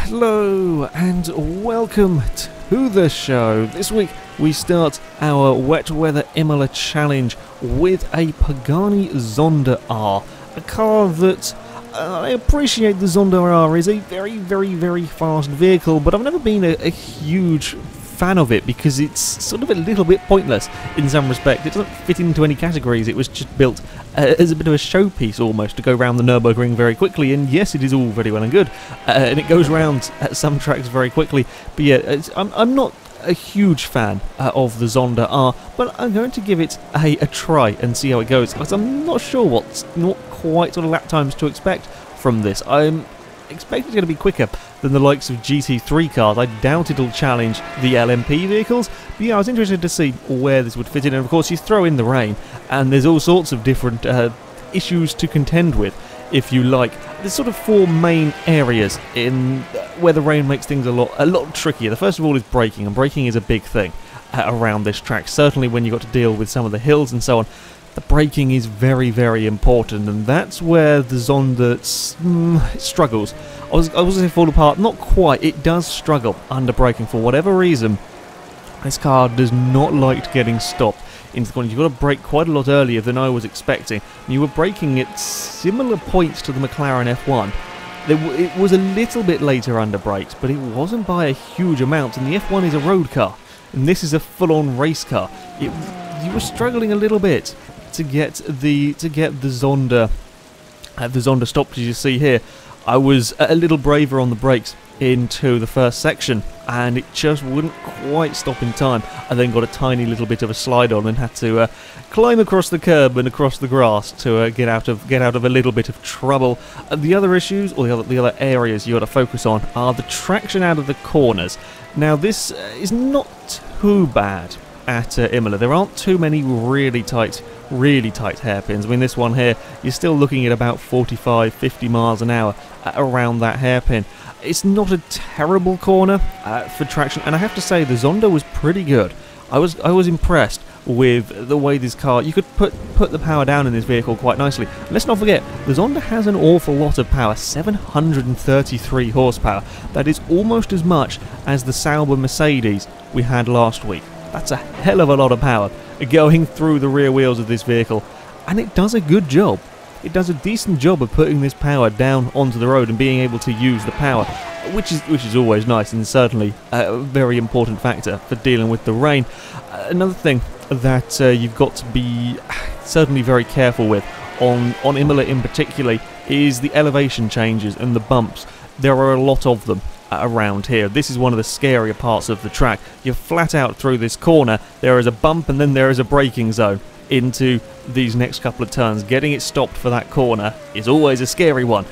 Hello and welcome to the show. This week we start our wet weather Imola challenge with a Pagani Zonda R, a car that I appreciate. The Zonda R is a very fast vehicle, but I've never been a huge fan of it because it's sort of a little bit pointless in some respect. It doesn't fit into any categories. It was just built as a bit of a showpiece almost to go around the Nürburgring very quickly, and yes, it is all very well and good, and it goes around at some tracks very quickly, but yeah, I'm not a huge fan of the Zonda R, but I'm going to give it a try and see how it goes, because I'm not sure not quite sort of lap times to expect from this. I'm expecting it's going to be quicker than the likes of GT3 cars. I doubt it'll challenge the LMP vehicles, but yeah, I was interested to see where this would fit in, and of course you throw in the rain, and there's all sorts of different issues to contend with, if you like. There's sort of four main areas in where the rain makes things a lot trickier. The first of all is braking, and braking is a big thing around this track, certainly when you've got to deal with some of the hills and so on. The braking is very important, and that's where the Zonda struggles. I was going to say fall apart, not quite. It does struggle under braking for whatever reason. This car does not like getting stopped into the corner. You've got to brake quite a lot earlier than I was expecting. You were braking at similar points to the McLaren F1. It was a little bit later under brakes, but it wasn't by a huge amount, and the F1 is a road car, and this is a full-on race car. You were struggling a little bit to get the Zonda stopped, as you see here. I was a little braver on the brakes into the first section, and it just wouldn't quite stop in time. I then got a tiny little bit of a slide on and had to climb across the curb and across the grass to get out of a little bit of trouble. The other issues, or the other areas you got to focus on, are the traction out of the corners. Now this is not too bad at Imola. There aren't too many really tight hairpins. I mean, this one here, you're still looking at about 45-50 miles an hour around that hairpin. It's not a terrible corner for traction, and I have to say the Zonda was pretty good. I was impressed with the way this car, you could put the power down in this vehicle quite nicely. And let's not forget, the Zonda has an awful lot of power, 733 horsepower. That is almost as much as the Sauber Mercedes we had last week. That's a hell of a lot of power going through the rear wheels of this vehicle, and it does a good job. It does a decent job of putting this power down onto the road and being able to use the power, which is always nice, and certainly a very important factor for dealing with the rain. Another thing that you've got to be certainly very careful with on Imola in particular is the elevation changes and the bumps. There are a lot of them around here. This is one of the scarier parts of the track. You're flat out through this corner, there is a bump, and then there is a braking zone into these next couple of turns. Getting it stopped for that corner is always a scary one,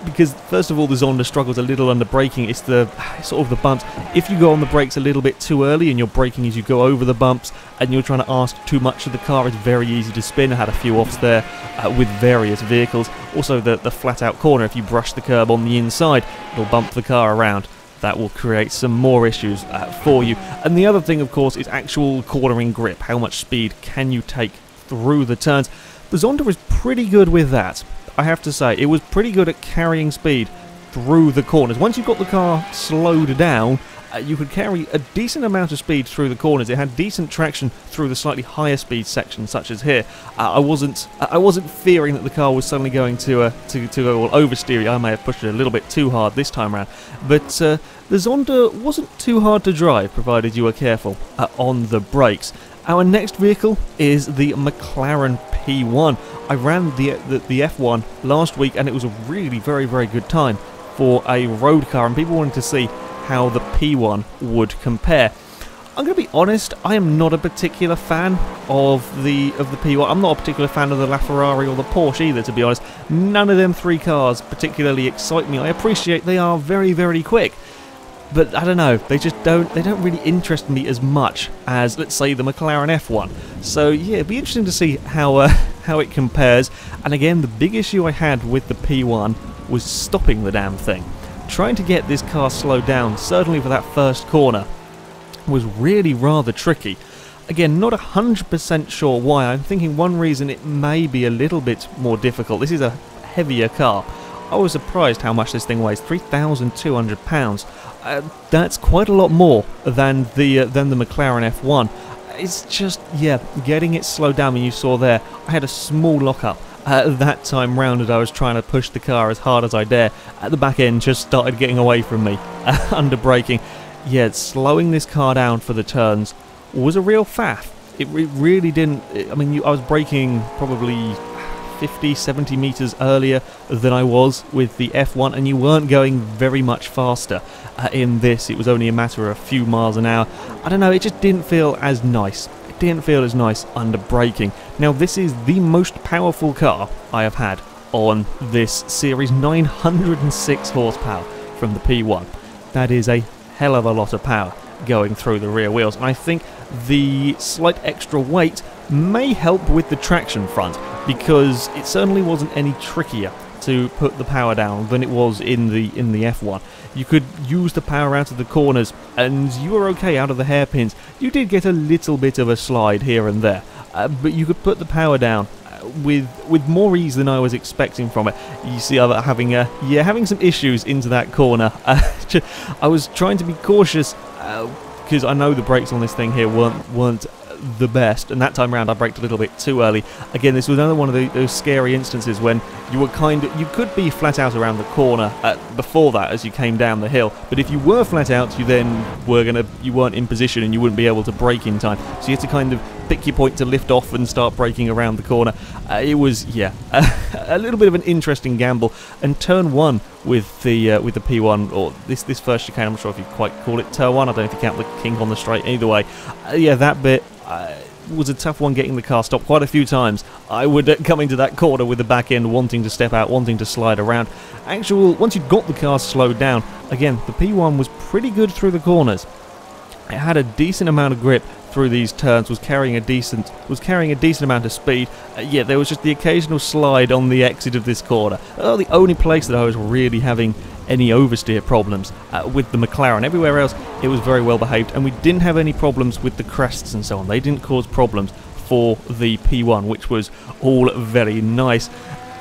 because first of all the Zonda struggles a little under braking. It's the sort of the bumps. If you go on the brakes a little bit too early and you're braking as you go over the bumps and you're trying to ask too much of the car, it's very easy to spin. I had a few offs there with various vehicles. Also the flat out corner, if you brush the curb on the inside, it'll bump the car around. That will create some more issues for you. And the other thing, of course, is actual cornering grip. How much speed can you take through the turns? The Zonda was pretty good with that, I have to say. It was pretty good at carrying speed through the corners. Once you got the car slowed down, you could carry a decent amount of speed through the corners. It had decent traction through the slightly higher speed sections, such as here. I wasn't fearing that the car was suddenly going to go all oversteery. I may have pushed it a little bit too hard this time around, but the Zonda wasn't too hard to drive, provided you were careful on the brakes. Our next vehicle is the McLaren P1. I ran the F1 last week, and it was a really very good time for a road car, and people wanted to see how the P1 would compare. I'm going to be honest, I am not a particular fan of the P1. I'm not a particular fan of the LaFerrari or the Porsche either, to be honest. None of them three cars particularly excite me. I appreciate they are very quick, but I don't know, they don't really interest me as much as, let's say, the McLaren F1. So yeah, it'd be interesting to see how it compares. And again, the big issue I had with the P1 was stopping the damn thing. Trying to get this car slowed down, certainly for that first corner, was really rather tricky. Again, not 100% sure why. I'm thinking one reason it may be a little bit more difficult. This is a heavier car. I was surprised how much this thing weighs, 3,200 pounds. That's quite a lot more than the McLaren F1. It's just, yeah, getting it slowed down. And you saw there, I had a small lock-up that time round as I was trying to push the car as hard as I dare. At the back end, just started getting away from me under braking. Yeah, slowing this car down for the turns was a real faff. It really didn't. I mean, I was braking probably 50, 70 meters earlier than I was with the F1, and you weren't going very much faster in this. It was only a matter of a few miles an hour. I don't know, it just didn't feel as nice. It didn't feel as nice under braking. Now, this is the most powerful car I have had on this series, 906 horsepower from the P1. That is a hell of a lot of power going through the rear wheels, and I think the slight extra weight may help with the traction front, because it certainly wasn't any trickier to put the power down than it was in the F1. You could use the power out of the corners and you were okay out of the hairpins. You did get a little bit of a slide here and there, but you could put the power down with more ease than I was expecting from it. You see, having some issues into that corner. I was trying to be cautious because I know the brakes on this thing here weren't the best, and that time around I braked a little bit too early. Again, this was another one of those scary instances when you could be flat out around the corner before that as you came down the hill, but if you were flat out, you weren't in position and you wouldn't be able to brake in time, so you had to kind of pick your point to lift off and start braking around the corner. It was, yeah, a little bit of an interesting gamble. And turn one with the P1, or this first chicane, I'm not sure if you quite call it turn one. I don't know if you count the kink on the straight. Either way, yeah, that bit was a tough one, getting the car stopped quite a few times. I would come into that corner with the back end wanting to step out, wanting to slide around. Once you'd got the car slowed down, again, the P1 was pretty good through the corners. It had a decent amount of grip through these turns, was carrying a decent amount of speed. Yeah, there was just the occasional slide on the exit of this corner. The only place that I was really having any oversteer problems with the McLaren. Everywhere else, it was very well behaved, and we didn't have any problems with the crests and so on. They didn't cause problems for the P1, which was all very nice.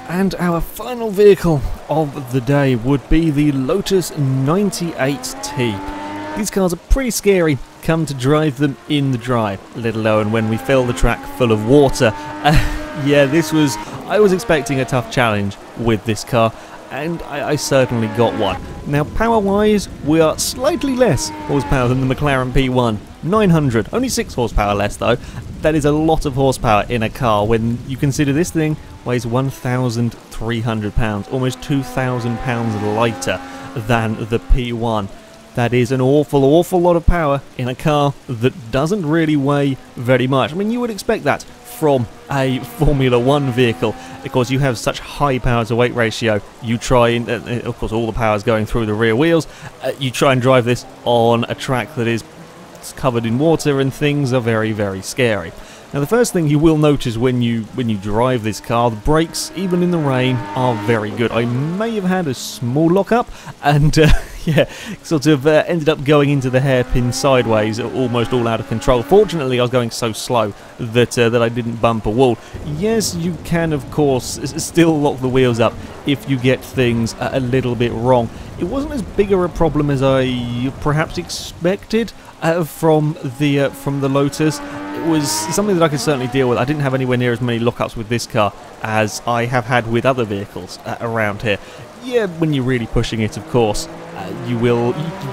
And our final vehicle of the day would be the Lotus 98T. These cars are pretty scary, come to drive them in the dry, let alone when we fill the track full of water. Yeah, I was expecting a tough challenge with this car, and I certainly got one. Now, power-wise, we are slightly less horsepower than the McLaren P1, 900, only 6 horsepower less though. That is a lot of horsepower in a car when you consider this thing weighs 1,300 pounds, almost 2,000 pounds lighter than the P1. That is an awful lot of power in a car that doesn't really weigh very much. I mean, you would expect that from a Formula 1 vehicle. Of course, you have such high power to weight ratio. You try, of course, all the power is going through the rear wheels. You try and drive this on a track that is covered in water, and things are very, very scary. Now, the first thing you will notice when you drive this car, the brakes, even in the rain, are very good. I may have had a small lock-up, and yeah, sort of ended up going into the hairpin sideways, almost all out of control. Fortunately, I was going so slow that I didn't bump a wall. Yes, you can, of course, still lock the wheels up if you get things a little bit wrong. It wasn't as big a problem as I perhaps expected from the Lotus. It was something that I could certainly deal with. I didn't have anywhere near as many lockups with this car as I have had with other vehicles around here. Yeah, when you're really pushing it, of course, you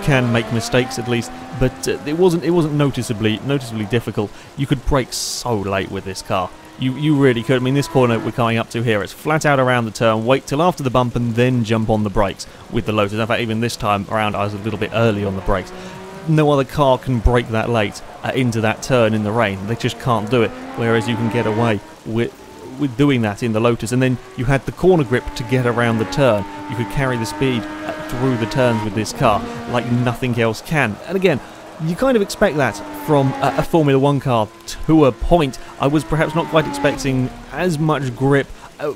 can make mistakes at least, but it wasn't noticeably difficult. You could brake so late with this car. You really could. I mean, this corner we're coming up to here, it's flat out around the turn, wait till after the bump and then jump on the brakes with the Lotus. In fact, even this time around I was a little bit early on the brakes. No other car can brake that late into that turn in the rain. They just can't do it, whereas you can get away with doing that in the Lotus. And then you had the corner grip to get around the turn. You could carry the speed through the turns with this car like nothing else can. And again, you kind of expect that from a Formula 1 car to a point. I was perhaps not quite expecting as much grip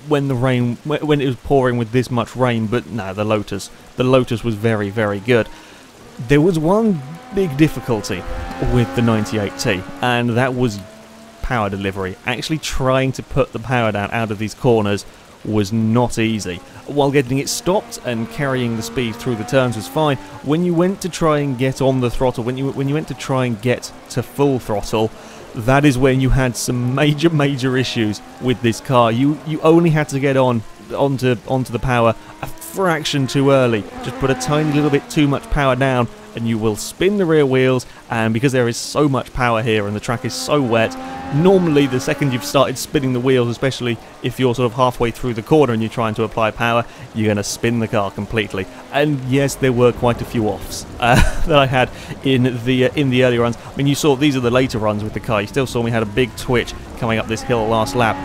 when it was pouring with this much rain, but no, the Lotus was very, very good. There was one big difficulty with the 98T, and that was power delivery. Actually trying to put the power down out of these corners was not easy. While getting it stopped and carrying the speed through the turns was fine, when you went to try and get on the throttle, when you went to try and get to full throttle, that is when you had some major issues with this car. You only had to get onto the power a fraction too early. Just put a tiny little bit too much power down and you will spin the rear wheels, and because there is so much power here and the track is so wet, normally the second you've started spinning the wheels, especially if you're sort of halfway through the corner and you're trying to apply power, you're going to spin the car completely. And yes, there were quite a few offs that I had in the early runs. I mean, you saw these are the later runs with the car. You still saw me had a big twitch coming up this hill last lap.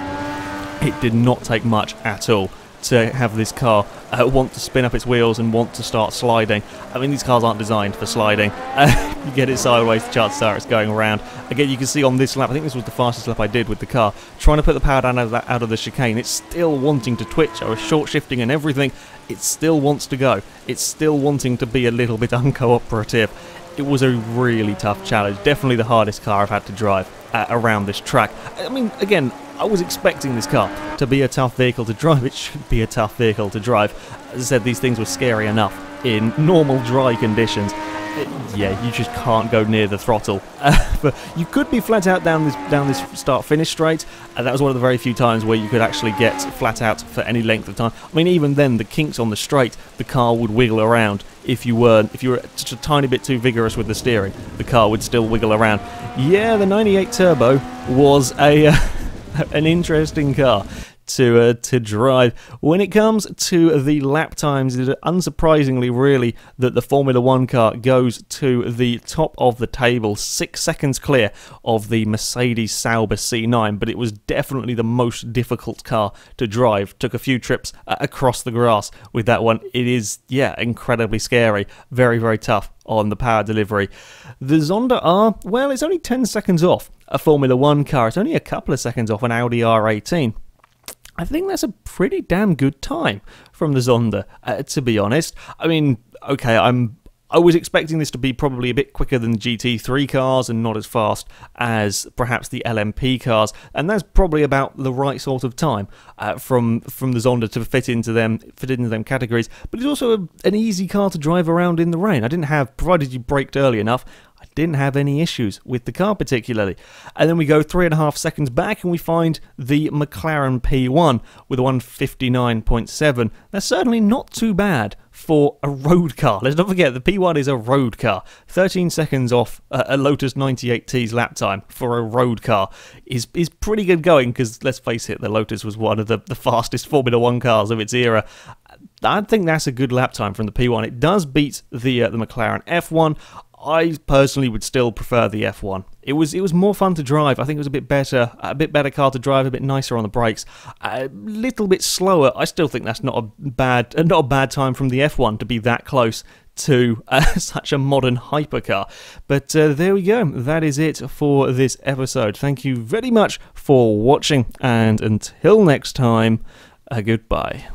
It did not take much at all to have this car want to spin up its wheels and want to start sliding. I mean, these cars aren't designed for sliding. You get it sideways, the chances are it's going around. Again, you can see on this lap, I think this was the fastest lap I did with the car, trying to put the power down out of the chicane. It's still wanting to twitch. I was short shifting and everything. It still wants to go. It's still wanting to be a little bit uncooperative. It was a really tough challenge. Definitely the hardest car I've had to drive around this track. I mean, again, I was expecting this car to be a tough vehicle to drive. It should be a tough vehicle to drive. As I said, these things were scary enough in normal dry conditions. Yeah, you just can't go near the throttle. But you could be flat out down this start-finish straight. That was one of the very few times where you could actually get flat out for any length of time. I mean, even then, the kinks on the straight, the car would wiggle around. If you were just a tiny bit too vigorous with the steering, the car would still wiggle around. Yeah, the 98 Turbo was an interesting car to drive. When it comes to the lap times, it is unsurprisingly really that the Formula 1 car goes to the top of the table, 6 seconds clear of the Mercedes Sauber C9, but it was definitely the most difficult car to drive. Took a few trips across the grass with that one. It is, yeah, incredibly scary. Very tough on the power delivery. The Zonda R, well, it's only 10 seconds off a Formula 1 car. It's only a couple of seconds off an Audi R18. I think that's a pretty damn good time from the Zonda, to be honest. I mean, okay, I was expecting this to be probably a bit quicker than the GT3 cars and not as fast as perhaps the LMP cars, and that's probably about the right sort of time from the Zonda to fit into them categories. But it's also an easy car to drive around in the rain. Provided you braked early enough, I didn't have any issues with the car particularly. And then we go 3.5 seconds back and we find the McLaren P1 with a 159.7. That's certainly not too bad for a road car. Let's not forget the P1 is a road car. 13 seconds off a Lotus 98T's lap time for a road car is pretty good going, because let's face it, the Lotus was one of the fastest Formula 1 cars of its era. I think that's a good lap time from the P1. It does beat the McLaren F1. I personally would still prefer the F1. It was more fun to drive. I think it was a bit better car to drive, a bit nicer on the brakes, a little bit slower. I still think that's not a bad time from the F1 to be that close to such a modern hypercar. But there we go. That is it for this episode. Thank you very much for watching, and until next time, goodbye.